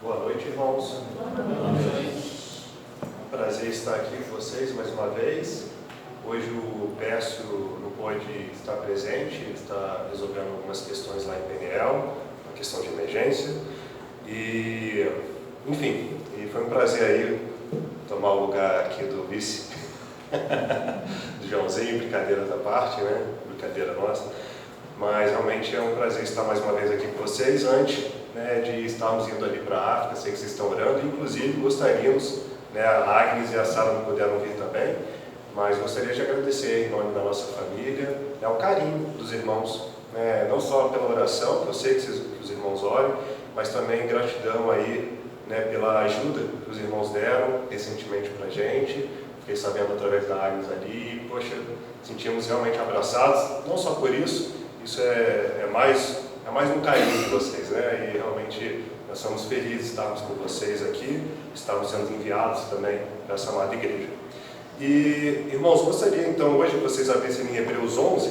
Boa noite, irmãos. Boa noite. É um prazer estar aqui com vocês mais uma vez. Hoje o Pécio não pôde estar presente, ele está resolvendo algumas questões lá em Peniel, uma questão de emergência. E, enfim, foi um prazer aí tomar o lugar aqui do vice, do Joãozinho, brincadeiras à parte, né? Brincadeira nossa. Mas realmente é um prazer estar mais uma vez aqui com vocês, antes, né, de estarmos indo ali para a África. Sei que vocês estão orando, inclusive gostaríamos, né, a Agnes e a Sara não puderam vir também, mas gostaria de agradecer em nome da nossa família, né, o carinho dos irmãos, né, não só pela oração, que eu sei que os irmãos orem, mas também gratidão aí, né, pela ajuda que os irmãos deram recentemente para a gente. Fiquei sabendo através da Agnes ali, e, poxa, sentimos realmente abraçados, não só por isso. Isso é mais um carinho de vocês, né? E realmente nós somos felizes de estarmos com vocês aqui, estarmos sendo enviados também para essa amada igreja. E, irmãos, gostaria então hoje que vocês abrissem em Hebreus 11,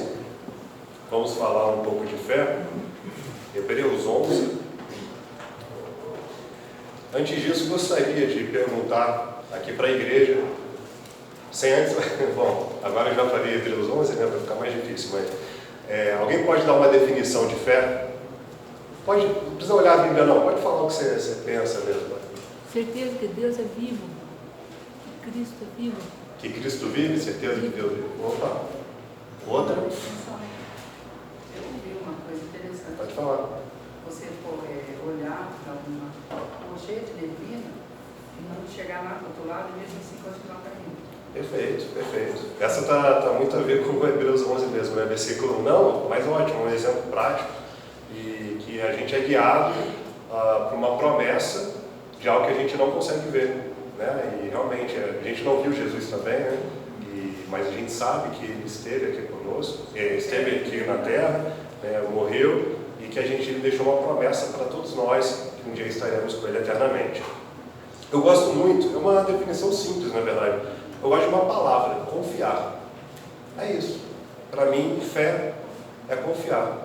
vamos falar um pouco de fé. Hebreus 11. Antes disso, gostaria de perguntar aqui para a igreja, sem antes, bom, agora eu já falei Hebreus 11, né? Vai ficar mais difícil, mas alguém pode dar uma definição de fé? Pode, não precisa olhar a Bíblia não, pode falar o que você pensa mesmo. Certeza que Deus é vivo, que Cristo é vivo. Que Cristo vive, certeza que Deus vive. Opa, outra? Eu ouvi uma coisa interessante. Pode falar. Você for olhar para um jeito divino e não chegar lá do outro lado e mesmo assim continuar caindo. Perfeito, perfeito. Essa está muito a ver com o Hebreus 11 mesmo, né? Versículo 1, não, mas ótimo, um exemplo prático. E que a gente é guiado por uma promessa de algo que a gente não consegue ver, né? E realmente, a gente não viu Jesus também, né? Mas a gente sabe que Ele esteve aqui conosco, esteve aqui na terra, né? Morreu, e que Ele deixou uma promessa para todos nós, que um dia estaremos com Ele eternamente. Eu gosto muito, é uma definição simples, na verdade. Eu gosto de uma palavra, confiar. É isso. Para mim, fé é confiar.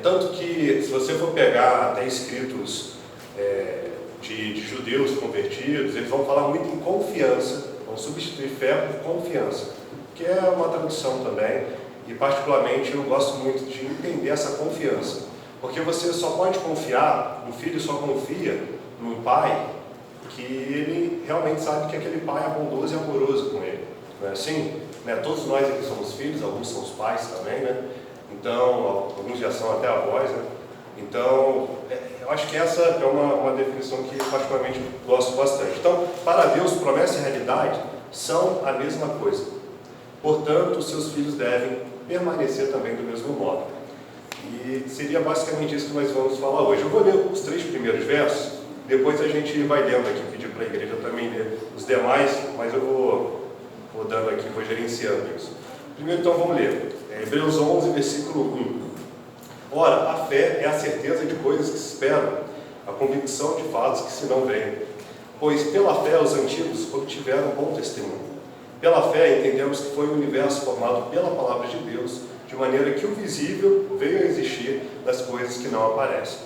Tanto que, se você for pegar até escritos de judeus convertidos, eles vão falar muito em confiança, vão substituir fé por confiança, que é uma tradução também, e particularmente eu gosto muito de entender essa confiança, porque você só pode confiar, um filho só confia no pai, que ele realmente sabe que aquele pai é bondoso e amoroso com ele. Não é assim? Né? Todos nós aqui somos filhos, alguns são os pais também, né? Então, alguns já são até avós, né? Então, eu acho que essa é uma definição que particularmente gosto bastante. Então, para Deus, promessa e realidade são a mesma coisa. Portanto, os seus filhos devem permanecer também do mesmo modo. E seria basicamente isso que nós vamos falar hoje. Eu vou ler os 3 primeiros versos, depois a gente vai lendo aqui, pedir para a igreja também ler os demais, mas eu vou dando aqui, vou gerenciando isso. Primeiro, então, vamos ler. Hebreus 11, versículo 1. Ora, a fé é a certeza de coisas que se esperam, a convicção de fatos que se não veem. Pois pela fé os antigos obtiveram bom testemunho. Pela fé entendemos que foi o universo formado pela palavra de Deus, de maneira que o visível veio a existir das coisas que não aparecem.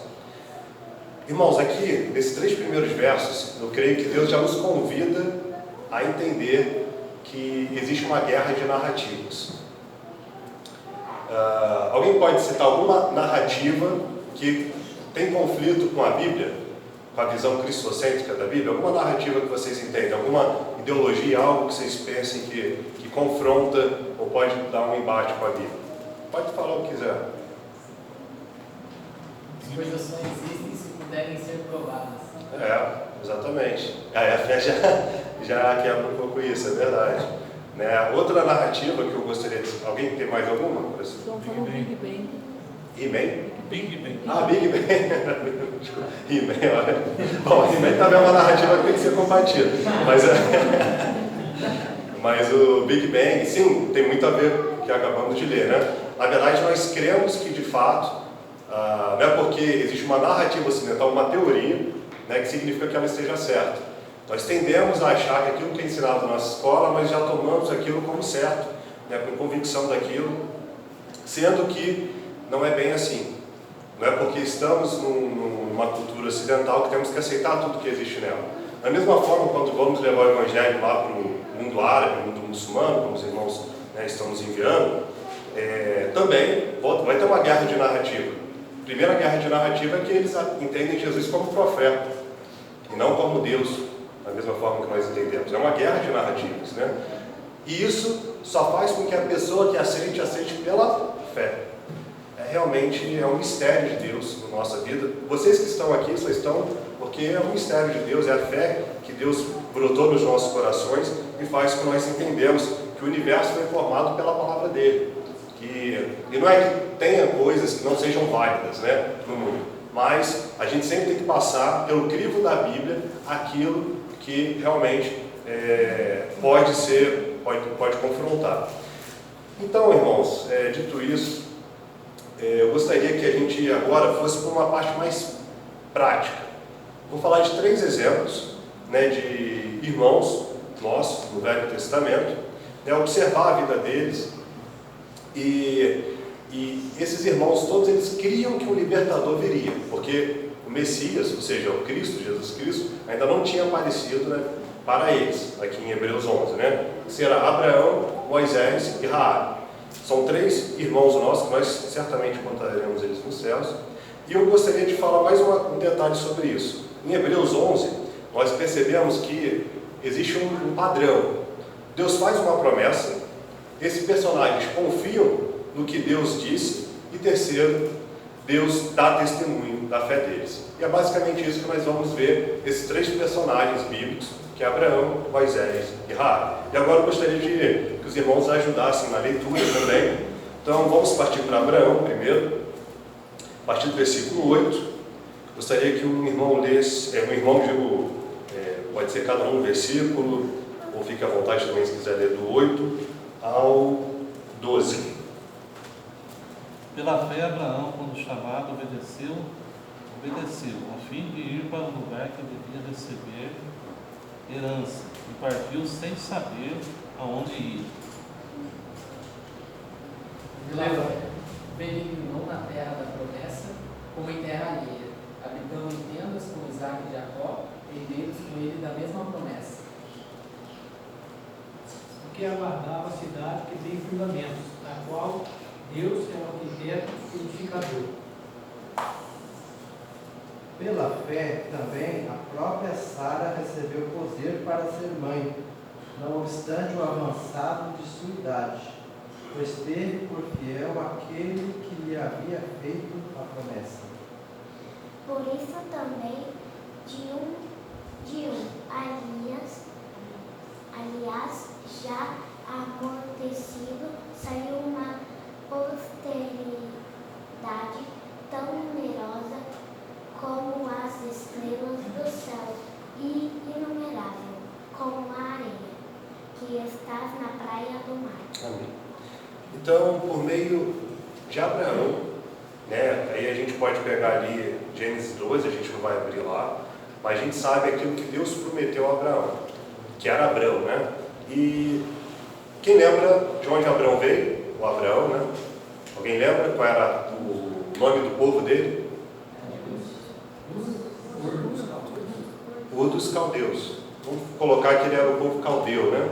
Irmãos, aqui, nesses 3 primeiros versos, eu creio que Deus já nos convida a entender que existe uma guerra de narrativas. Alguém pode citar alguma narrativa que tem conflito com a Bíblia, com a visão cristocêntrica da Bíblia? Alguma narrativa que vocês entendem? Alguma ideologia, algo que vocês pensem que confronta ou pode dar um embate com a Bíblia? Pode falar o que quiser. As coisas só existem se puderem ser provadas. Exatamente. A fé já quebra um pouco isso, é verdade. Né? Outra narrativa que eu gostaria de... Alguém tem mais alguma? Então falou Big Bang. He-Man? Big Bang. Big Bang. He-Man, olha. Bom, He-Man também é uma narrativa que tem que ser combatida. Mas o Big Bang, sim, tem muito a ver com o que acabamos de ler, né? Na verdade, nós cremos que, de fato, não é porque existe uma narrativa ocidental, uma teoria, né, que significa que ela esteja certa. Nós tendemos a achar que aquilo que é ensinado na nossa escola, nós já tomamos aquilo como certo, né, com convicção daquilo, sendo que não é bem assim. Não é porque estamos numa cultura ocidental que temos que aceitar tudo que existe nela. Da mesma forma, quando vamos levar o Evangelho lá para o mundo árabe, mundo muçulmano, como os irmãos, né, estão nos enviando, também vai ter uma guerra de narrativa. A primeira guerra de narrativa é que eles entendem Jesus como profeta e não como Deus, da mesma forma que nós entendemos. É uma guerra de narrativas, né? E isso só faz com que a pessoa que aceite pela fé. Realmente é um mistério de Deus na nossa vida. Vocês que estão aqui só estão porque é um mistério de Deus, é a fé que Deus brotou nos nossos corações e faz com que nós entendemos que o universo foi formado pela palavra dele. E não é que tenha coisas que não sejam válidas, né, no mundo, mas a gente sempre tem que passar pelo crivo da Bíblia aquilo que realmente pode confrontar. Então, irmãos, dito isso, eu gostaria que a gente agora fosse para uma parte mais prática. Vou falar de 3 exemplos, né, de irmãos nossos no Velho Testamento, né, observar a vida deles. E esses irmãos todos, eles criam que o libertador viria, porque o Messias, ou seja, o Cristo, Jesus Cristo, ainda não tinha aparecido, né, para eles, aqui em Hebreus 11, né? Será Abraão, Moisés e Raabe. São 3 irmãos nossos, que nós certamente contaremos eles nos céus. E eu gostaria de falar mais um detalhe sobre isso. Em Hebreus 11, nós percebemos que existe um padrão. Deus faz uma promessa, esses personagens confiam no que Deus disse, e terceiro, Deus dá testemunho da fé deles. E é basicamente isso que nós vamos ver, esses 3 personagens bíblicos, que é Abraão, Moisés e Raabe. E agora eu gostaria que os irmãos ajudassem na leitura também. Então vamos partir para Abraão primeiro, a partir do versículo 8. Gostaria que um irmão lesse, pode ser cada um versículo, ou fique à vontade também se quiser ler do 8 ao 12. Pela fé, Abraão, quando chamado, obedeceu, a fim de ir para o lugar que devia receber herança, e partiu sem saber aonde ir. Pela fé, peregrinou na terra da promessa, como em terra alheia, habitando em tendas com Isaac e Jacó, herdeiros com ele da mesma promessa. Porque aguardava a cidade que tem fundamentos, a qual Deus é o arquiteto e edificador. Pela fé também a própria Sara recebeu poder para ser mãe, não obstante o avançado de sua idade, pois teve por fiel aquele que lhe havia feito a promessa. Por isso também de um aliás, já amortecido, saiu uma posteridade tão numerosa como as estrelas do céu e inumerável como a areia que estás na praia do mar. Amém. Então, por meio de Abraão, né, aí a gente pode pegar ali Gênesis 12, a gente não vai abrir lá, mas a gente sabe aquilo que Deus prometeu a Abraão, que era Abrão, né? E quem lembra de onde Abraão veio? O Abraão, né? Alguém lembra qual era o nome do povo dele? Ur dos Caldeus. Vamos colocar que ele era o povo caldeu, né?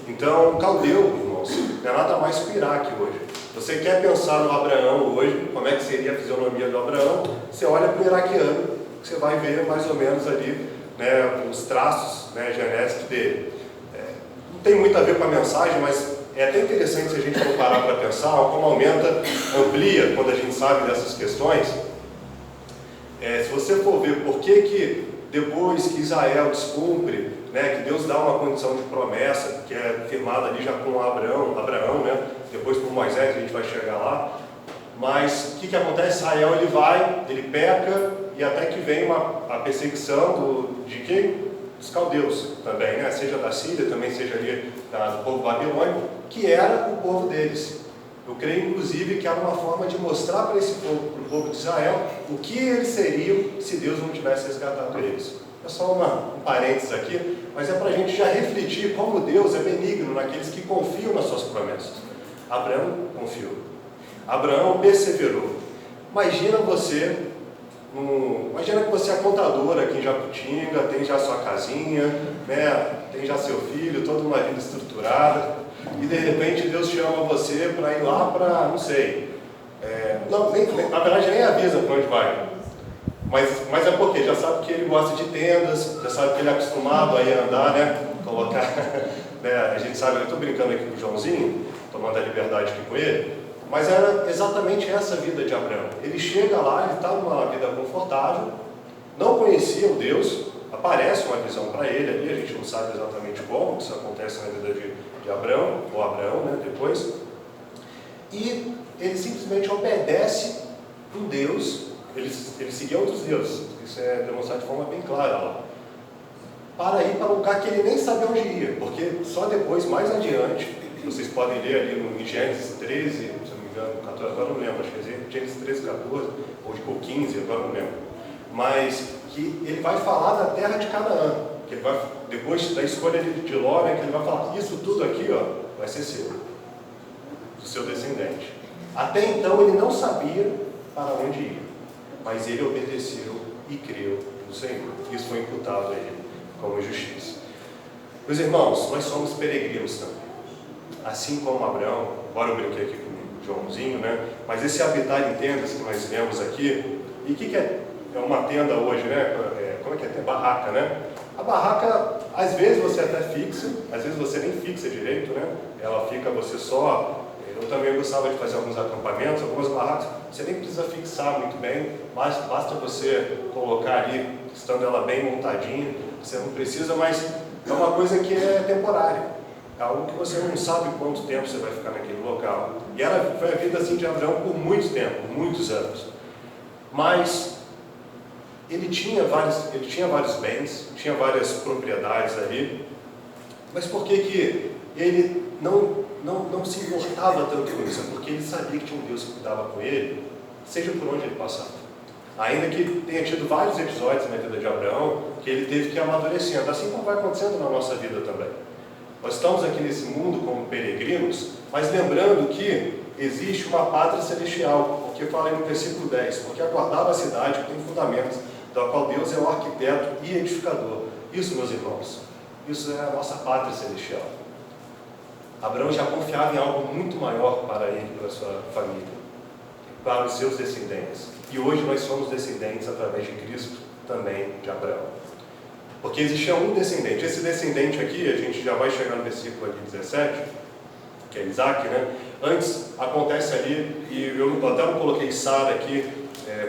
Então, caldeu, irmãos, não é nada mais que o Iraque hoje. Você quer pensar no Abraão hoje, como é que seria a fisionomia do Abraão? Você olha para o iraquiano, você vai ver mais ou menos ali, né, os traços, né, genéticos dele. Não tem muito a ver com a mensagem, mas é até interessante se a gente for parar para pensar como amplia quando a gente sabe dessas questões. Se você for ver por que depois que Israel descumpre, né, que Deus dá uma condição de promessa, que é firmada ali já com Abraão, né, depois por Moisés, a gente vai chegar lá, mas o que acontece? Israel ele peca, e até que vem a perseguição de quem? Dos caldeus também, né, seja da Síria, também seja ali do povo babilônico, que era o povo deles. Eu creio, inclusive, que era uma forma de mostrar para esse povo, para o povo de Israel, o que eles seriam se Deus não tivesse resgatado eles. É só um parênteses aqui, mas é para a gente já refletir como Deus é benigno naqueles que confiam nas suas promessas. Abraão confiou. Abraão perseverou. Imagina que você é contadora aqui em Jacutinga, tem já sua casinha, né? Tem já seu filho, toda uma vida estruturada, e de repente Deus chama você para ir lá para, não sei, na verdade nem avisa para onde vai, mas é porque já sabe que ele gosta de tendas, já sabe que ele é acostumado a ir andar, né? Colocar, né? A gente sabe, eu estou brincando aqui com o Joãozinho, tomando a liberdade aqui com ele, mas era exatamente essa vida de Abraão. Ele chega lá, ele está numa vida confortável, não conhecia o Deus, aparece uma visão para ele ali, a gente não sabe exatamente como isso acontece na vida de Abraão, ou Abraão, né, depois, e ele simplesmente obedece um Deus, ele seguia outros deuses, isso é demonstrado de forma bem clara lá, para ir para um lugar que ele nem sabia onde ia, porque só depois, mais adiante, vocês podem ler ali no Gênesis 13, se não me engano, 14, agora não lembro, acho que é Gênesis 13, 14, ou 15, agora não lembro, mas que ele vai falar da terra de Canaã, que ele vai, depois da escolha de Ló, que ele vai falar, isso tudo aqui, ó, vai ser seu, do seu descendente. Até então ele não sabia para onde ia, mas ele obedeceu e creu no Senhor. Isso foi imputado a ele como justiça. Meus irmãos, nós somos peregrinos também. Assim como Abraão, embora eu brinquei aqui com o Joãozinho, né? Mas esse habitar em tendas que nós vemos aqui, e o que é uma tenda hoje, né? Como é que é? Tem barraca, né? A barraca, às vezes você até fixa, às vezes você nem fixa direito, né? Ela fica você só... Eu também gostava de fazer alguns acampamentos, algumas barracas, você nem precisa fixar muito bem, mas basta você colocar ali, estando ela bem montadinha, você não precisa, mas é uma coisa que é temporária, é algo que você não sabe quanto tempo você vai ficar naquele local. E foi a vida assim de Abraão por muito tempo, muitos anos. Mas ele tinha vários bens, tinha várias propriedades ali, mas por que ele não se importava tanto com isso? Porque ele sabia que tinha um Deus que cuidava com ele, seja por onde ele passava. Ainda que tenha tido vários episódios na vida de Abraão, que ele teve que ir amadurecendo, assim como vai acontecendo na nossa vida também. Nós estamos aqui nesse mundo como peregrinos, mas lembrando que existe uma pátria celestial, porque fala aí no versículo 10, porque aguardava a cidade que tem fundamentos, da qual Deus é o arquiteto e edificador. Isso, meus irmãos, isso é a nossa pátria celestial. Abraão já confiava em algo muito maior para ele e para a sua família, para os seus descendentes. E hoje nós somos descendentes, através de Cristo, também de Abraão. Porque existia um descendente. Esse descendente aqui, a gente já vai chegar no versículo ali 17, que é Isaac, né? Antes, acontece ali, e eu até não coloquei Sara aqui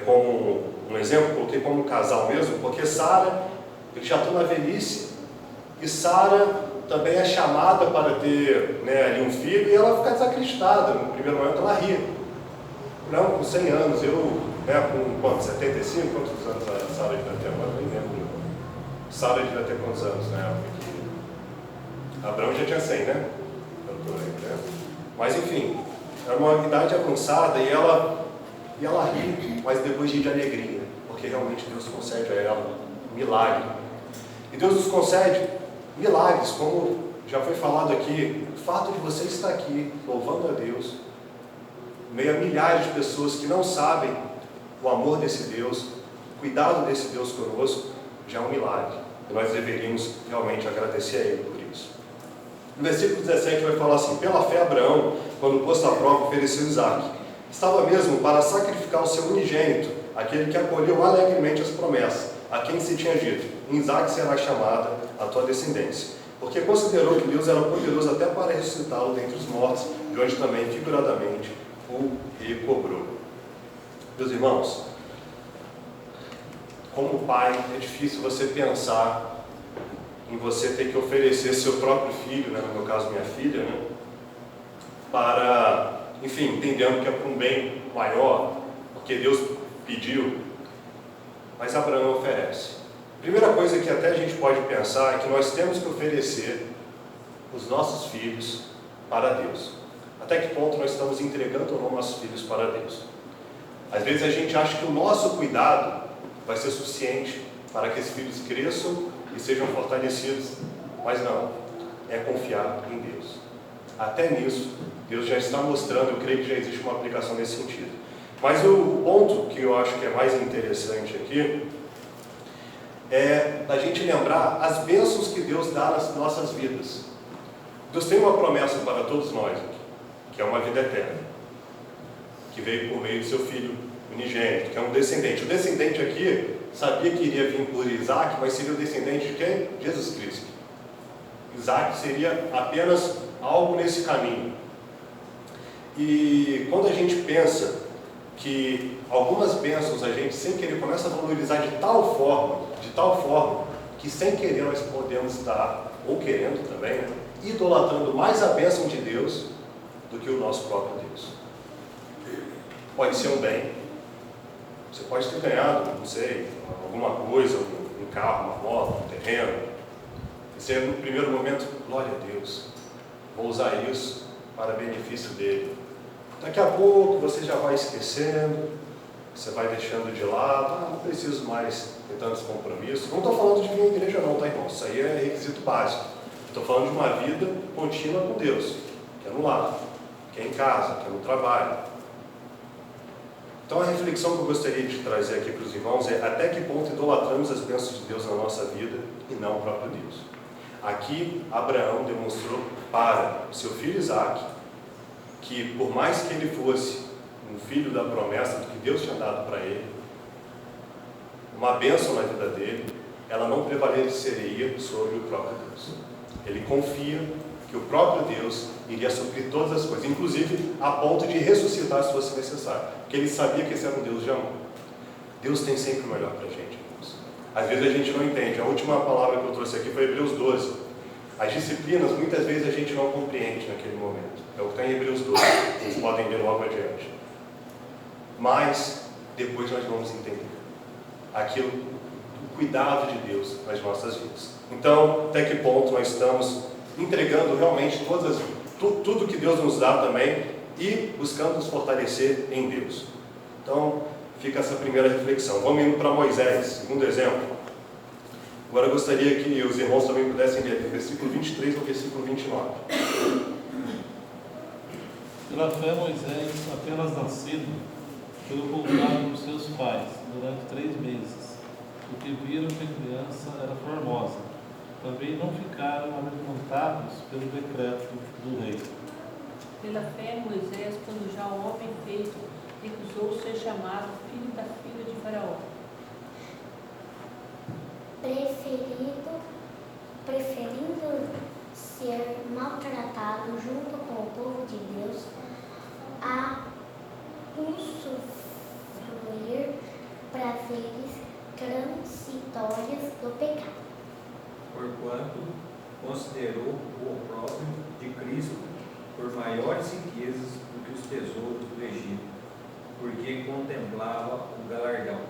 como um exemplo, coloquei como um casal mesmo, porque Sara, ele já está na velhice, e Sara também é chamada para ter, né, ali um filho, e ela fica desacreditada. No primeiro momento ela ri. Não, com 100 anos, com quanto? 75? Quantos anos a Sara devia ter agora? Nem lembro. Sara devia ter quantos anos, né? Porque Abraão já tinha 100, né? Mas enfim, era uma idade avançada e ela ri, mas depois ri de alegria, porque realmente Deus concede a ela um milagre. E Deus nos concede milagres, como já foi falado aqui, o fato de você estar aqui louvando a Deus, meio a milhares de pessoas que não sabem o amor desse Deus, o cuidado desse Deus conosco, já é um milagre. E nós deveríamos realmente agradecer a Ele por isso. No versículo 17 vai falar assim: pela fé Abraão, quando posto à prova, ofereceu Isaque. Estava mesmo para sacrificar o seu unigênito, aquele que acolheu alegremente as promessas, a quem se tinha dito: em Isaque será chamada a tua descendência. Porque considerou que Deus era poderoso até para ressuscitá-lo dentre os mortos, de onde também, figuradamente, o recobrou. Meus irmãos, como pai, é difícil você pensar em você ter que oferecer seu próprio filho, né, no meu caso minha filha, né, para, enfim, entendendo que é para um bem maior, porque Deus pediu, mas Abraão oferece. Primeira coisa que até a gente pode pensar é que nós temos que oferecer os nossos filhos para Deus. Até que ponto nós estamos entregando ou não nossos filhos para Deus? Às vezes a gente acha que o nosso cuidado vai ser suficiente para que esses filhos cresçam e sejam fortalecidos, mas não, é confiar em Deus. Até nisso, Deus já está mostrando, eu creio que já existe uma aplicação nesse sentido. Mas o ponto que eu acho que é mais interessante aqui é a gente lembrar as bênçãos que Deus dá nas nossas vidas. Deus tem uma promessa para todos nós aqui, que é uma vida eterna, que veio por meio do seu Filho unigênito, que é um descendente. O descendente aqui sabia que iria vir por Isaac, mas seria o descendente de quem? Jesus Cristo. Isaac seria apenas algo nesse caminho. E quando a gente pensa que algumas bênçãos a gente sem querer começa a valorizar de tal forma, que sem querer nós podemos estar, ou querendo também, né, idolatrando mais a bênção de Deus do que o nosso próprio Deus. Pode ser um bem. Você pode ter ganhado, não sei, alguma coisa, um carro, uma moto, um terreno. E você, no primeiro momento, glória a Deus, vou usar isso para benefício dele. Daqui a pouco você já vai esquecendo, você vai deixando de lado, não preciso mais ter tantos compromissos. Não estou falando de vir à igreja não, tá, irmão? Isso aí é requisito básico. Estou falando de uma vida contínua com Deus, que é no lar, que é em casa, que é no trabalho. Então a reflexão que eu gostaria de trazer aqui para os irmãos é até que ponto idolatramos as bênçãos de Deus na nossa vida e não o próprio Deus. Aqui Abraão demonstrou para o seu filho Isaac que por mais que ele fosse um filho da promessa do que Deus tinha dado para ele, uma bênção na vida dele, ela não prevaleceria sobre o próprio Deus. Ele confia que o próprio Deus iria suprir todas as coisas, inclusive a ponto de ressuscitar se fosse necessário, porque ele sabia que esse era um Deus de amor. Deus tem sempre o melhor para a gente, irmãos. Às vezes a gente não entende. A última palavra que eu trouxe aqui foi Hebreus 12. As disciplinas, muitas vezes a gente não compreende naquele momento. É o que está em Hebreus 12, vocês podem ler logo adiante. Mas, depois nós vamos entender aquilo, o cuidado de Deus nas nossas vidas. Então, até que ponto nós estamos entregando realmente tudo que Deus nos dá também e buscando nos fortalecer em Deus. Então, fica essa primeira reflexão. Vamos indo para Moisés, segundo exemplo. Agora eu gostaria que os irmãos também pudessem ler do versículo 23 ao versículo 29. Pela fé, Moisés, apenas nascido, foi ocultado por seus pais durante 3 meses, porque viram que a criança era formosa. Também não ficaram amedrontados pelo decreto do rei. Pela fé, Moisés, quando já o homem feito, recusou ser chamado filho da filha de Faraó. Preferindo ser maltratado junto com o povo de Deus, a usufruir prazeres transitórios do pecado. Porquanto considerou o opróbrio de Cristo por maiores riquezas do que os tesouros do Egito, porque contemplava o galardão.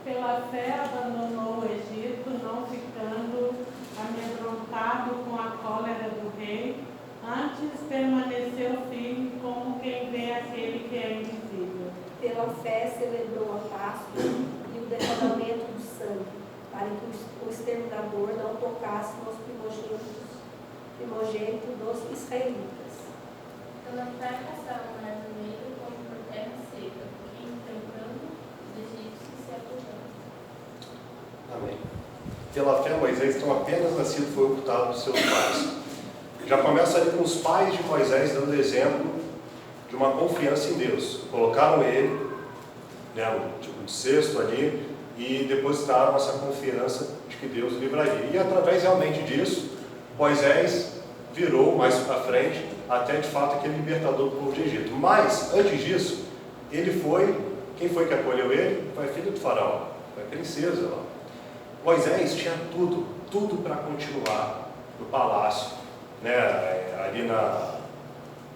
Pela fé abandonou o Egito, não ficando amedrontado com a cólera do rei, antes permaneceu firme como quem vê aquele que é invisível. Pela fé celebrou a Páscoa e o derramamento do sangue, para que o exterminador não tocasse nos primogênitos dos israelitas. Pela fé passaram o mar vermelho como por terra seca, porque enfrentando os egípcios se apojaram. Amém. Pela fé, Moisés, então apenas nascido, foi ocultado dos seus pais. Já começa ali com os pais de Moisés dando exemplo de uma confiança em Deus. Colocaram ele, tipo de cesto ali, e depositaram essa confiança de que Deus livraria. E através realmente disso, Moisés virou mais para frente até de fato aquele libertador do povo de Egito. Mas, antes disso, quem foi que acolheu ele? Foi a filha do faraó, foi a princesa lá. Moisés tinha tudo para continuar no palácio, ali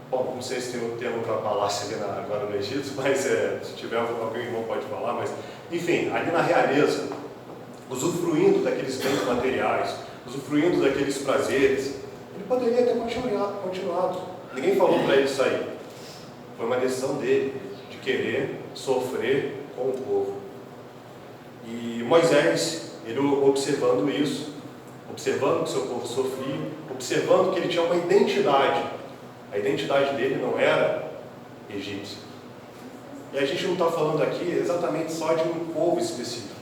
bom, não sei se tem um termo para palácio ali agora no Egito, mas se tiver algum irmão pode falar, mas enfim, ali na realeza, usufruindo daqueles bens materiais, usufruindo daqueles prazeres, ele poderia ter continuado. Ninguém falou para ele sair. Foi uma decisão dele, de querer sofrer com o povo. E Moisés, ele observando isso, observando que seu povo sofria, observando que ele tinha uma identidade. A identidade dele não era egípcia. E a gente não está falando aqui exatamente só de um povo específico.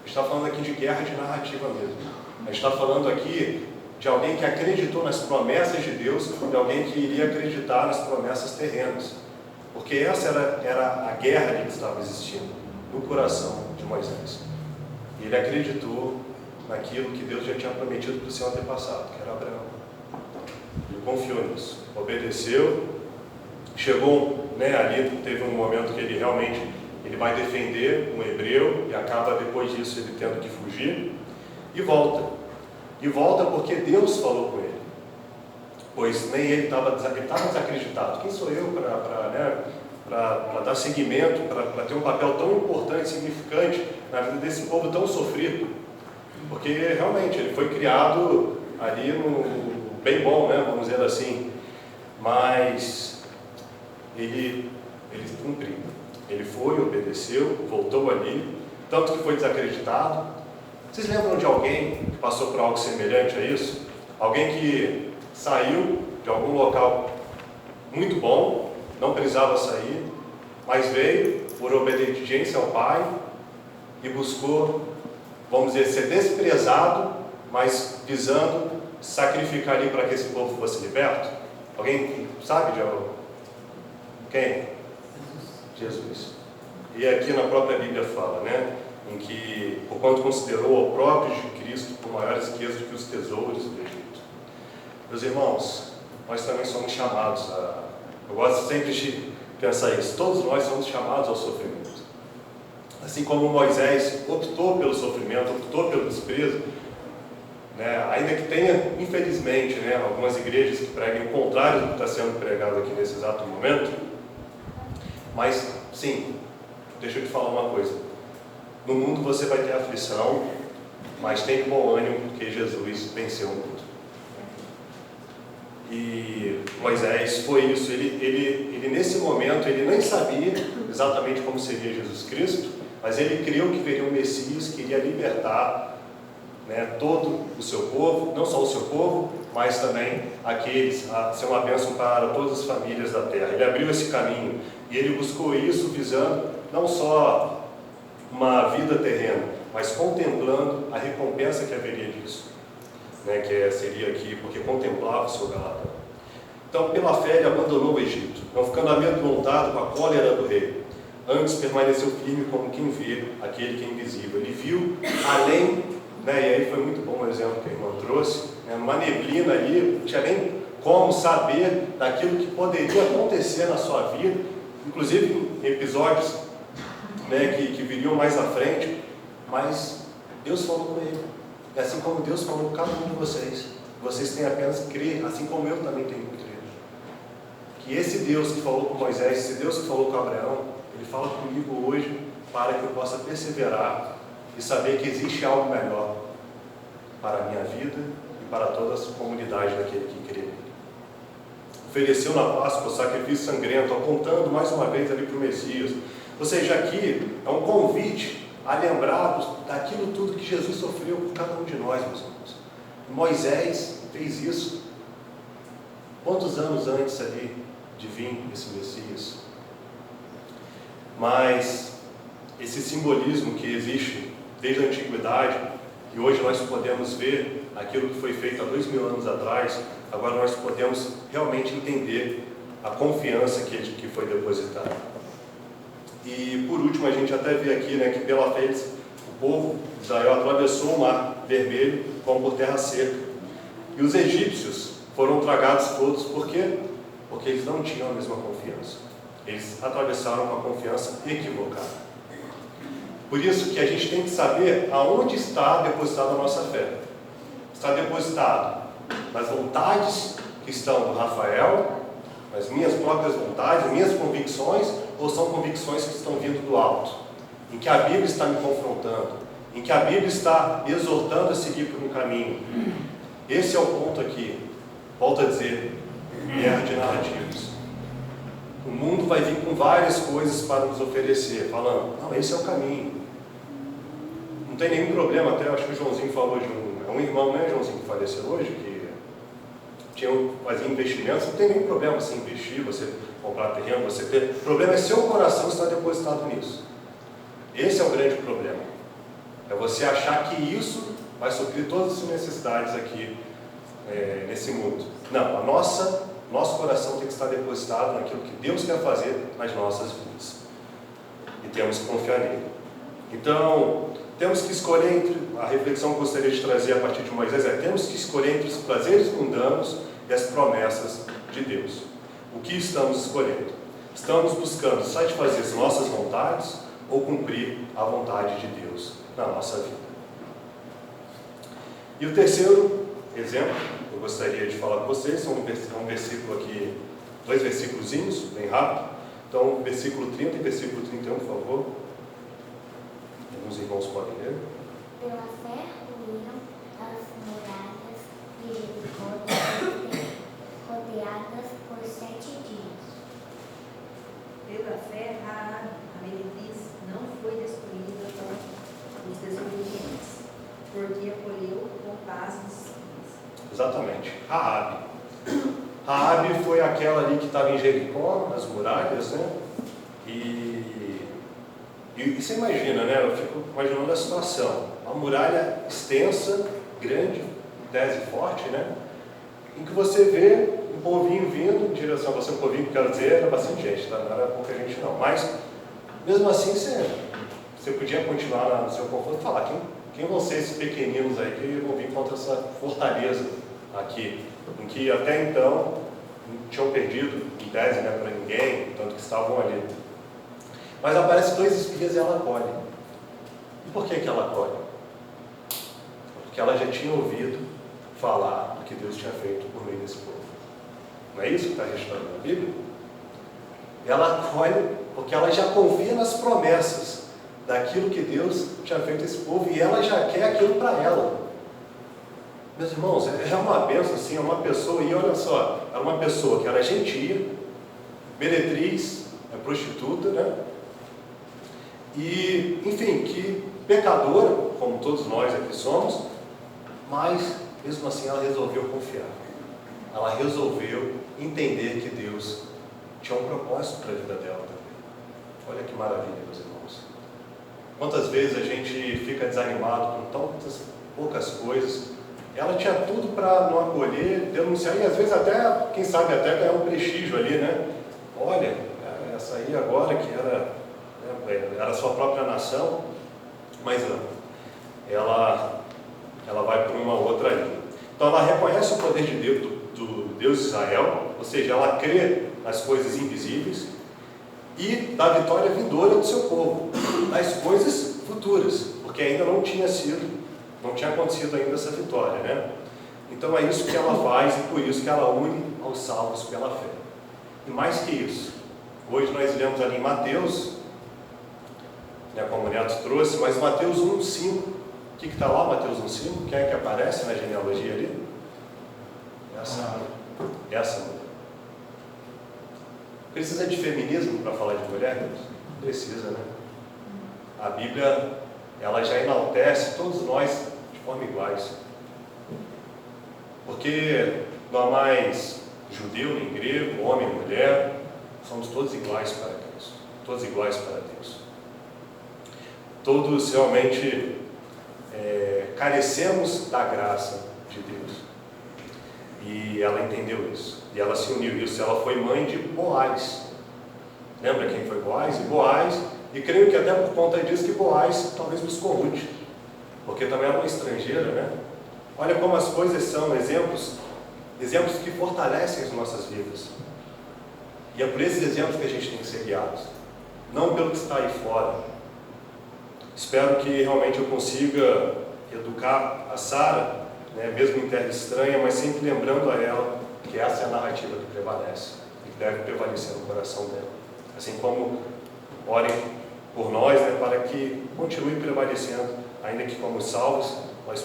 A gente está falando aqui de guerra de narrativa mesmo. A gente está falando aqui de alguém que acreditou nas promessas de Deus, de alguém que iria acreditar nas promessas terrenas. Porque essa era a guerra que estava existindo no coração de Moisés. E ele acreditou naquilo que Deus já tinha prometido para o seu antepassado, que era Abraão. Ele confiou nisso, obedeceu, chegou, ali teve um momento que ele realmente vai defender um hebreu e acaba depois disso ele tendo que fugir e volta. E volta porque Deus falou com ele, pois nem ele estava desacreditado. Quem sou eu para dar seguimento, para ter um papel tão importante e significante na vida desse povo tão sofrido? Porque realmente ele foi criado ali no bem bom, vamos dizer assim, mas ele cumpriu. Ele foi, obedeceu, voltou ali, tanto que foi desacreditado. Vocês lembram de alguém que passou por algo semelhante a isso? Alguém que saiu de algum local muito bom, não precisava sair, mas veio por obediência ao Pai e buscou, vamos dizer, ser desprezado, mas visando sacrificar ali para que esse povo fosse liberto? Alguém sabe de algo? Quem? Jesus. E aqui na própria Bíblia fala, em que, porquanto considerou o próprio de Cristo por maiores riquezas do que os tesouros do Egito. Meus irmãos, nós também somos chamados a... Eu gosto sempre de pensar isso. Todos nós somos chamados ao sofrimento. Assim como Moisés optou pelo sofrimento, optou pelo desprezo, ainda que tenha, infelizmente, algumas igrejas que preguem o contrário do que está sendo pregado aqui nesse exato momento, mas, sim, deixa eu te falar uma coisa. No mundo você vai ter aflição, mas tem bom ânimo, porque Jesus venceu o mundo. E Moisés foi isso. Ele nesse momento, ele nem sabia exatamente como seria Jesus Cristo, mas ele creu que viria um Messias que iria libertar todo o seu povo, não só o seu povo, mas também aqueles, a ser uma bênção para todas as famílias da terra. Ele abriu esse caminho e ele buscou isso visando não só uma vida terrena, mas contemplando a recompensa que haveria disso, que seria aqui, porque contemplava o seu galardão. Então, pela fé, ele abandonou o Egito, não ficando amedrontado com a cólera do rei. Antes permaneceu firme como quem vê aquele que é invisível. Ele viu além, e aí foi muito bom o exemplo que a irmã trouxe, numa neblina ali, não tinha nem como saber daquilo que poderia acontecer na sua vida, inclusive em episódios que viriam mais à frente, mas Deus falou com ele. É assim como Deus falou com cada um de vocês. Vocês têm apenas que crer, assim como eu também tenho que crer. Que esse Deus que falou com Moisés, esse Deus que falou com Abraão, Ele fala comigo hoje para que eu possa perseverar e saber que existe algo melhor para a minha vida e para toda a comunidade daquele que crê nele. Ofereceu na Páscoa o sacrifício sangrento, apontando mais uma vez ali para o Messias. Ou seja, aqui é um convite a lembrarmos daquilo tudo que Jesus sofreu por cada um de nós, meus irmãos. Moisés fez isso. Quantos anos antes ali de vir esse Messias? Mas esse simbolismo que existe desde a antiguidade, e hoje nós podemos ver aquilo que foi feito há 2000 anos atrás, agora nós podemos realmente entender a confiança que foi depositada. E por último, a gente até vê aqui que pela fé o povo de Israel atravessou o mar vermelho como por terra seca. E os egípcios foram tragados todos, por quê? Porque eles não tinham a mesma confiança. Eles atravessaram com a confiança equivocada. Por isso que a gente tem que saber aonde está depositada a nossa fé. Está depositado nas vontades que estão no Rafael, nas minhas próprias vontades, minhas convicções, ou são convicções que estão vindo do alto, em que a Bíblia está me confrontando, em que a Bíblia está me exortando a seguir por um caminho. Esse é o ponto aqui. Volto a dizer, guerra de narrativas. O mundo vai vir com várias coisas para nos oferecer, falando, não, esse é o caminho. Não tem nenhum problema, até acho que o Joãozinho falou de um irmão, Joãozinho, que faleceu hoje, que fazia investimentos, não tem nenhum problema se investir, você comprar terreno, você ter. O problema é seu coração estar depositado nisso. Esse é o grande problema. É você achar que isso vai suprir todas as suas necessidades aqui nesse mundo. Não, nosso coração tem que estar depositado naquilo que Deus quer fazer nas nossas vidas. E temos que confiar nele. Então, temos que escolher entre, a reflexão que eu gostaria de trazer a partir de Moisés temos que escolher entre os prazeres mundanos e as promessas de Deus. O que estamos escolhendo? Estamos buscando satisfazer as nossas vontades ou cumprir a vontade de Deus na nossa vida? E o terceiro exemplo que eu gostaria de falar com vocês é um versículo aqui, 2 versículozinhos, bem rápido. Então, versículo 30 e versículo 31, por favor. Alguns irmãos podem ler. Pela fé ruíram as muralhas de Jericó, rodeadas por 7 dias. Pela fé, Raabe, a meretriz, não foi destruída com os desobedientes, porque acolheu com paz os filhos. Exatamente. Raabe. Raabe foi aquela ali que estava em Jericó, nas muralhas, né? E você imagina, né? Eu fico imaginando a situação. Uma muralha extensa, grande, em tese forte, né? Em que você vê um povinho vindo em direção a você. Um povinho que quero dizer, era bastante gente, tá? Não era pouca gente não. Mas, mesmo assim, você podia continuar no seu conforto e falar, quem vão ser esses pequeninos aí que vão vir contra essa fortaleza aqui? Em que até então não tinham perdido, em tese, né, para ninguém, tanto que estavam ali. Mas aparecem 2 espias e ela acolhe. E por que ela acolhe? Porque ela já tinha ouvido falar do que Deus tinha feito por meio desse povo. Não é isso que está registrado na Bíblia? Ela acolhe porque ela já confia nas promessas daquilo que Deus tinha feito esse povo e ela já quer aquilo para ela. Meus irmãos, é uma bênção assim, é uma pessoa, e olha só, era uma pessoa que era gentia, meretriz, prostituta, né? E, enfim, que pecadora, como todos nós aqui somos, mas, mesmo assim, ela resolveu confiar. Ela resolveu entender que Deus tinha um propósito para a vida dela também. Olha que maravilha, meus irmãos. Quantas vezes a gente fica desanimado com tantas poucas coisas. Ela tinha tudo para não acolher, denunciar, e às vezes até, quem sabe, até ganhar um prestígio ali, né? Olha, essa aí agora que era a sua própria nação, mas não. Ela vai para uma outra linha. Então ela reconhece o poder de Deus, do Deus de Israel, ou seja, ela crê nas coisas invisíveis e da vitória vindoura do seu povo, das coisas futuras, porque ainda não tinha acontecido ainda essa vitória, né? Então é isso que ela faz e por isso que ela une aos salvos pela fé. E mais que isso, hoje nós lemos ali em Mateus, né, como o Neto trouxe, mas Mateus 1,5. O que está lá, Mateus 1,5? Quem é que aparece na genealogia ali? Essa mulher. Precisa de feminismo para falar de mulher? Precisa, né? A Bíblia, ela já enaltece todos nós de forma iguais. Porque não há mais judeu nem grego, homem, mulher, somos todos iguais para Deus. Todos iguais para Deus. Todos realmente carecemos da graça de Deus. E ela entendeu isso. E ela se uniu isso. Ela foi mãe de Boaz. Lembra quem foi Boaz? E creio que até por conta disso que Boaz talvez buscou Ruth. Porque também era uma estrangeira, né? Olha como as coisas são exemplos que fortalecem as nossas vidas. E é por esses exemplos que a gente tem que ser guiados. Não pelo que está aí fora. Espero que realmente eu consiga educar a Sara, né, mesmo em terra estranha, mas sempre lembrando a ela que essa é a narrativa que prevalece e que deve prevalecer no coração dela. Assim como orem por nós, né, para que continue prevalecendo, ainda que como salvos nós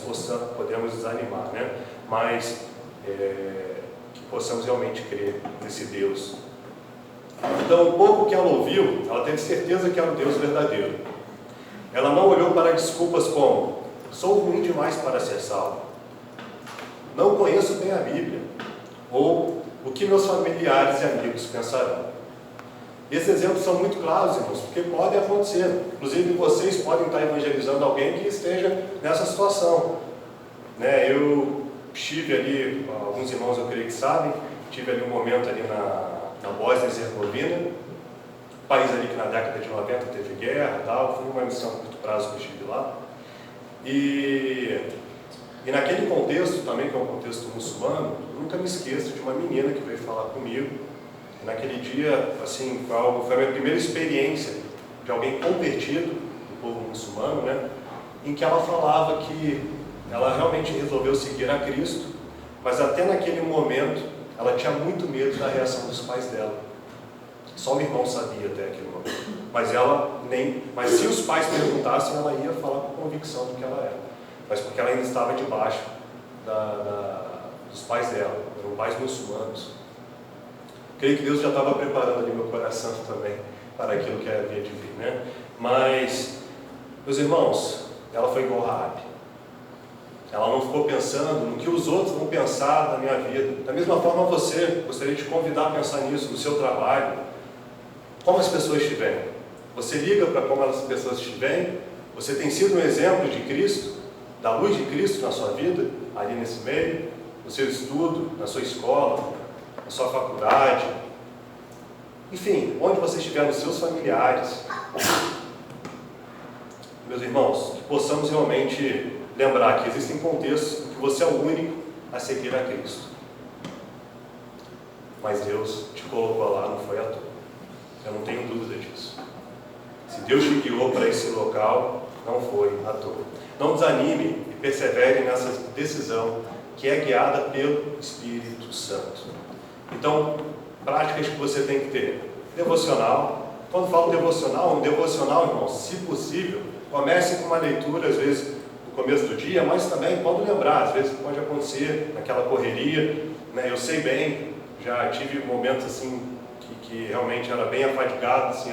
podemos desanimar, né, mas que possamos realmente crer nesse Deus. Então, o pouco que ela ouviu, ela teve certeza que era o Deus verdadeiro. Ela não olhou para desculpas como: sou ruim demais para ser salvo, não conheço bem a Bíblia, ou o que meus familiares e amigos pensarão. E esses exemplos são muito claros, irmãos, porque podem acontecer. Inclusive, vocês podem estar evangelizando alguém que esteja nessa situação. Né? Eu estive ali, alguns irmãos eu creio que sabem, tive ali um momento ali na Bósnia e Herzegovina, país ali que na década de 90 teve guerra e tal, foi uma missão a curto prazo que eu estive lá. E naquele contexto também, que é um contexto muçulmano, eu nunca me esqueço de uma menina que veio falar comigo. E naquele dia, assim, foi a minha primeira experiência de alguém convertido do povo muçulmano, né? Em que ela falava que ela realmente resolveu seguir a Cristo, mas até naquele momento ela tinha muito medo da reação dos pais dela. Só o irmão sabia até aquele momento. Mas se os pais perguntassem, ela ia falar com convicção do que ela era. Mas porque ela ainda estava debaixo dos pais dela, eram pais muçulmanos. Creio que Deus já estava preparando ali meu coração também para aquilo que havia de vir, né? Mas, meus irmãos, ela foi igual Raabe. Ela não ficou pensando no que os outros vão pensar da minha vida. Da mesma forma, você, gostaria de te convidar a pensar nisso, no seu trabalho. Como as pessoas te veem? Você liga para como as pessoas te veem? Você tem sido um exemplo de Cristo, da luz de Cristo na sua vida, ali nesse meio, no seu estudo, na sua escola, na sua faculdade, enfim, onde você estiver, nos seus familiares. Meus irmãos, que possamos realmente lembrar que existem contextos em que você é o único a seguir a Cristo. Mas Deus te colocou lá, não foi à toa. Eu não tenho dúvida disso. Se Deus te guiou para esse local, não foi à toa. Não desanime e persevere nessa decisão que é guiada pelo Espírito Santo. Então, práticas que você tem que ter. Devocional. Quando falo devocional, irmãos, se possível, comece com uma leitura, às vezes, no começo do dia, mas também quando lembrar, às vezes pode acontecer naquela correria, né? Eu sei bem, já tive momentos assim, que realmente era bem afadigado, assim,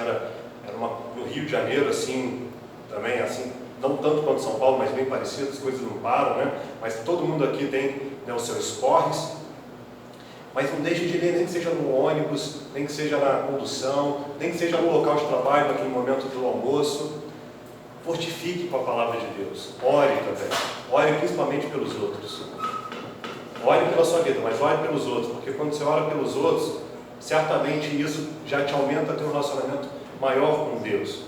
no Rio de Janeiro, assim, também, assim, não tanto quanto São Paulo, mas bem parecido, as coisas não param, né? Mas todo mundo aqui tem, né, os seus corres. Mas não deixe de ler, nem que seja no ônibus, nem que seja na condução, nem que seja no local de trabalho, naquele momento do almoço. Fortifique com a palavra de Deus. Ore também. Ore principalmente pelos outros. Ore pela sua vida, mas ore pelos outros, porque quando você ora pelos outros, certamente isso já te aumenta a ter um relacionamento maior com Deus.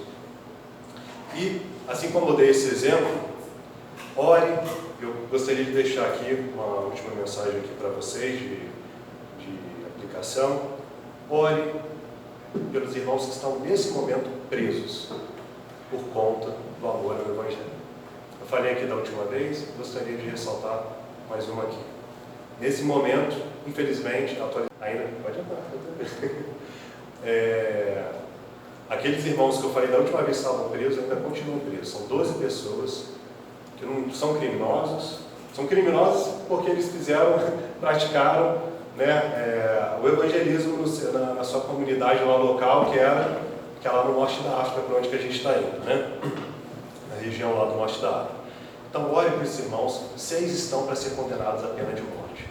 E, assim como eu dei esse exemplo, ore. Eu gostaria de deixar aqui uma última mensagem aqui para vocês de aplicação. Ore pelos irmãos que estão nesse momento presos por conta do amor ao Evangelho. Eu falei aqui da última vez, gostaria de ressaltar mais uma aqui. Nesse momento, infelizmente, ainda pode andar. Aqueles irmãos que eu falei da última vez que estavam presos ainda continuam presos. São 12 pessoas que não são criminosos. São criminosos porque eles praticaram, né, o evangelismo na sua comunidade lá local, que é lá no norte da África, para onde que a gente está indo, né? Na região lá do norte da África. Então, ore para esses irmãos. 6 estão para ser condenados à pena de morte.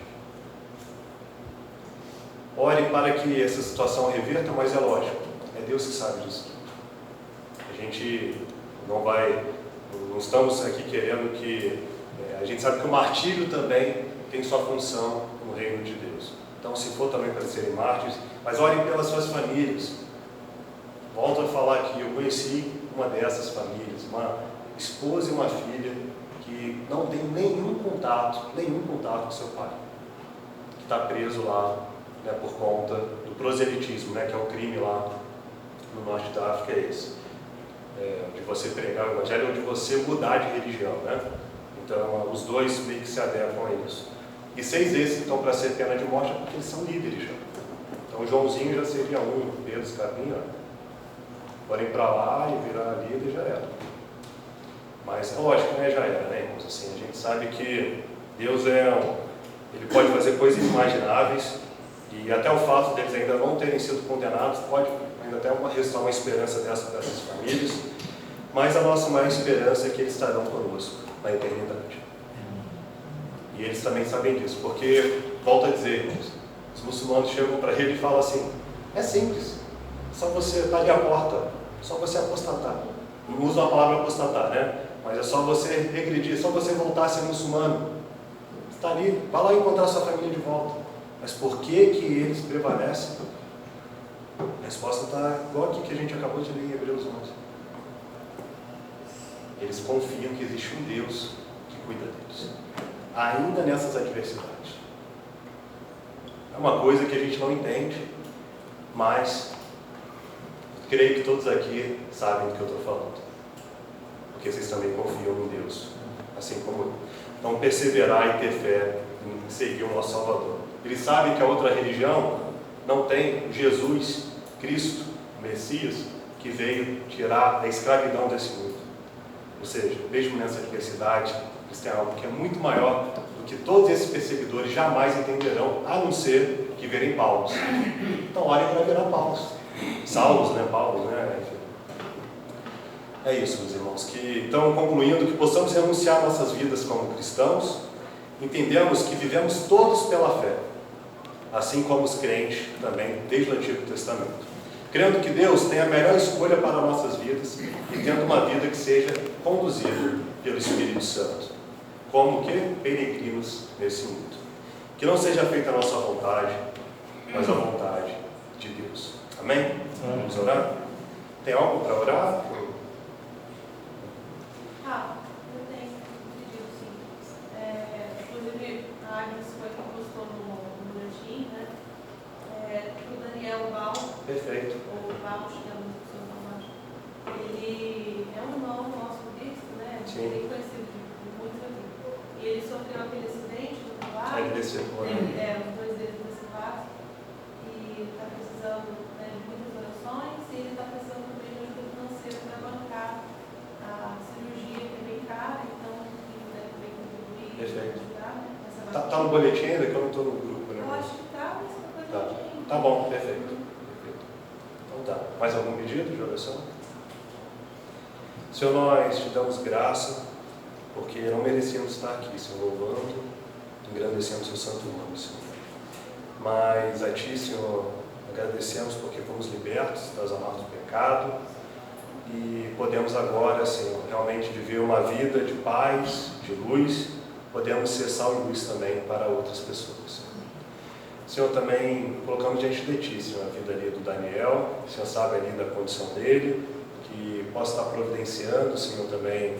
Ore para que essa situação reverta, mas é lógico, é Deus que sabe disso. A gente não estamos aqui querendo que... a gente sabe que o martírio também tem sua função no reino de Deus. Então, se for também para serem mártires, mas orem pelas suas famílias. Volto a falar aqui, eu conheci uma dessas famílias, uma esposa e uma filha que não tem nenhum contato com seu pai, que está preso lá, né, por conta do proselitismo, né, que é o crime lá no norte da África, é esse. De você pregar o Evangelho ou de você mudar de religião, né? Então, os dois meio que se adequam a isso. E 6 desses estão para ser pena de morte porque eles são líderes já. Então, Joãozinho já seria um, Pedro Escapinho, forem para lá e virar líder, já era. Mas, lógico, né, já era, né, irmãos? Assim, a gente sabe que Deus ele pode fazer coisas inimagináveis, e até o fato deles ainda não terem sido condenados pode ainda até restar uma esperança dessas famílias, mas a nossa maior esperança é que eles estarão conosco na eternidade. E eles também sabem disso, porque, volto a dizer, irmãos, os muçulmanos chegam para ele e falam assim: é simples, Só você estar ali à porta, só você apostatar. Não uso a palavra apostatar, né? Mas é só você regredir, só você voltar a ser muçulmano. Está ali, vai lá encontrar sua família de volta. Mas por que eles prevalecem? A resposta está igual aqui que a gente acabou de ler em Hebreus 11. Eles confiam que existe um Deus que cuida deles, ainda nessas adversidades. É uma coisa que a gente não entende, mas creio que todos aqui sabem do que eu estou falando, porque vocês também confiam em Deus, assim como eu. Então, perseverar e ter fé em seguir o nosso Salvador. Eles sabem que a outra religião não tem Jesus, Cristo, o Messias, que veio tirar a escravidão desse mundo. Ou seja, mesmo nessa adversidade, eles têm algo que é muito maior do que todos esses perseguidores jamais entenderão, a não ser que verem Paulo. Então, olhem para ver a Paulo. Saulos, né? Paulo, né? Enfim. É isso, meus irmãos. Então, concluindo, que possamos renunciar nossas vidas como cristãos, entendemos que vivemos todos pela fé, assim como os crentes também, desde o Antigo Testamento. Crendo que Deus tem a melhor escolha para nossas vidas e tendo uma vida que seja conduzida pelo Espírito Santo, como que peregrinos nesse mundo. Que não seja feita a nossa vontade, mas a vontade de Deus. Amém? Vamos orar? Tem algo para orar? Eu tenho um pedido, sim. Inclusive, a Agnes foi que postou no boletim, né? O Daniel Val. Perfeito. Ou Val, chegamos no seu nome. Ele é um irmão nosso Cristo, né? Sim. Bem conhecido de muitos aqui. E ele sofreu aquele acidente no trabalho. Ele decepou, né? Os dois deles deceptados. E está precisando, né, de muitas orações. E ele está precisando também de ajuda financeira para bancar a cirurgia, que é bem cara. Então, quem puder também contribuir. Perfeito. Ajudar, né? Tá no boletim ainda, que eu não estou no grupo, né? Eu acho que está, mas depois Tá. a gente... Tá bom, perfeito. Então tá. Mais algum pedido de oração? Senhor, nós te damos graça, porque não merecíamos estar aqui, Senhor, louvando, engrandecendo o seu santo nome, Senhor. Mas a Ti, Senhor, agradecemos porque fomos libertos das amarras do pecado e podemos agora, Senhor, realmente viver uma vida de paz, de luz, podemos ser sal e luz também para outras pessoas, Senhor. Senhor, também colocamos diante de Ti, Senhor, a vida ali do Daniel, o Senhor sabe ali da condição dele, que possa estar providenciando, Senhor, também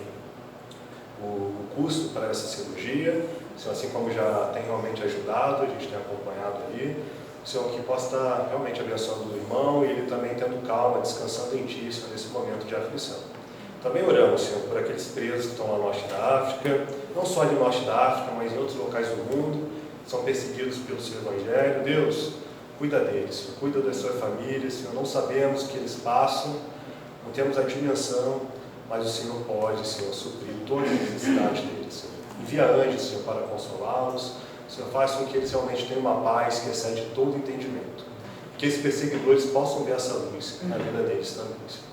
o custo para essa cirurgia, Senhor, assim como já tem realmente ajudado, a gente tem acompanhado ali, Senhor, que possa estar realmente abençoando o irmão e ele também tendo calma, descansando em Ti, Senhor, nesse momento de aflição. Também oramos, Senhor, por aqueles presos que estão lá no norte da África, não só ali no norte da África, mas em outros locais do mundo, são perseguidos pelo Seu Evangelho. Deus, cuida deles, Senhor, cuida da sua família, Senhor, não sabemos o que eles passam, não temos a dimensão, mas o Senhor pode, Senhor, suprir todas as necessidades deles, Senhor. Envia anjos, Senhor, para consolá-los, Senhor, faz com que eles realmente tenham uma paz que excede todo entendimento, que esses perseguidores possam ver essa luz na vida deles também, Senhor.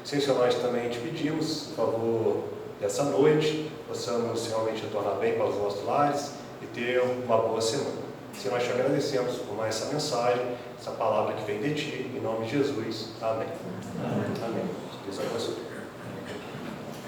Sim, Senhor, nós também te pedimos, por favor, dessa noite, possamos realmente retornar bem para os nossos lares e ter uma boa semana. Senhor, nós te agradecemos por mais essa mensagem, essa palavra que vem de Ti, em nome de Jesus. Amém. Amém. Deus abençoe.